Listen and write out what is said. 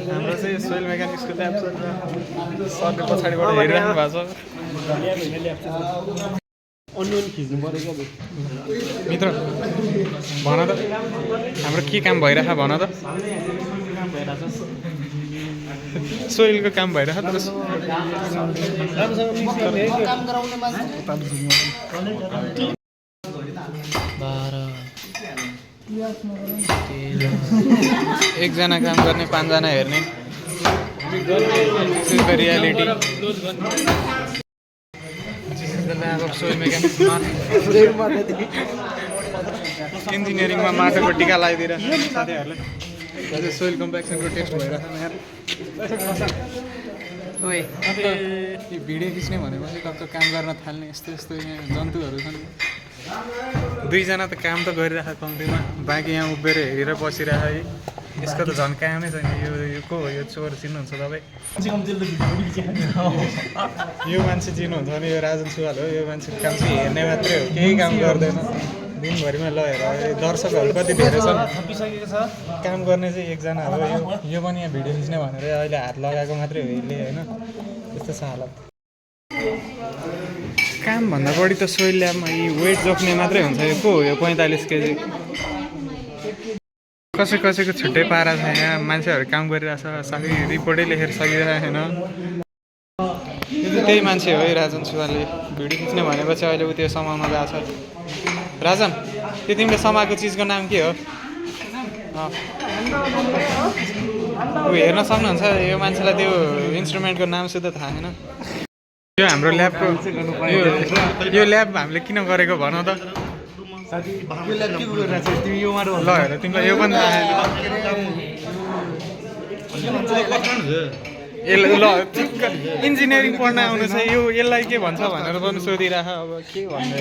हाम्रो चाहिँ soil मेकानिक्सको lab छ सरले पछाडिबाट हेरिरहनु भएको छ अन्य खिच्नु पर्यो क्या मित्र भन त हाम्रो के काम भइरहेछ भन त सोइलको काम भइरहेछ तर काम गराउने मान्छे एकजना काम गर्ने 5 जना हेर्ने रियालिटी इन्जिनियरिङमा माटोको टिका लगाइदिएर साथीहरूलाई अझै सोइल कम्प्याक्सनको टेस्ट भइरहेछ यहाँ ओए भिडियो खिच्ने भनेपछि कस्तो काम गर्न थाल्ने यस्तो यस्तो यहाँ जन्तुहरू छन् 2 जना त काम त गरिरहेको कम्तीमा बाँकी यहाँ उभिएर हेरेर बसिरहेको है यसको त झन् कामै छैन यो को हो यो चोर चिन्नुहुन्छ तपाईँ यो मान्छे चिन्नुहुन्छ भने यो राजन सुवाल हो यो मान्छेको काम चाहिँ हेर्ने मात्रै हो केही काम गर्दैन दिनभरिमा लगेर दर्शकहरू कति धेरै छन् काम गर्ने चाहिँ एकजना हो यो पनि यहाँ भिडियो खिच्ने भनेर अहिले हात लगाएको मात्रै हो यसले होइन त्यस्तो छ हालत कामभन्दा बढी त सोइल ल्याबमा यी वेट जोख्ने मात्रै हुन्छ यो को हो यो 45 केजी कसैको छुट्टै पारा छ यहाँ मान्छेहरू काम गरिरहेछ साथी रिपोर्टै लेखेर सकिरहेको छैन यो त त्यही मान्छे हो है राजन सुवालले भिडियो खिच्ने भनेपछि अहिले उ त्यो समाउन गएको छ राजन त्यो तिमीले समाएको चिजको नाम के हो हेर्न सक्नुहुन्छ यो मान्छेलाई त्यो इन्स्ट्रुमेन्टको नाम सुद्धा थाहा छैन यो हाम्रो ल्याबको यो ल्याब हामीले किन गरेको भन त ल हेर तिमीलाई यो पनि थाहा छैन ल इन्जिनियरिङ पढ्न आउनु छ यो यसलाई के भन्छ भनेर पनि सोधिरहेको अब के भन्नु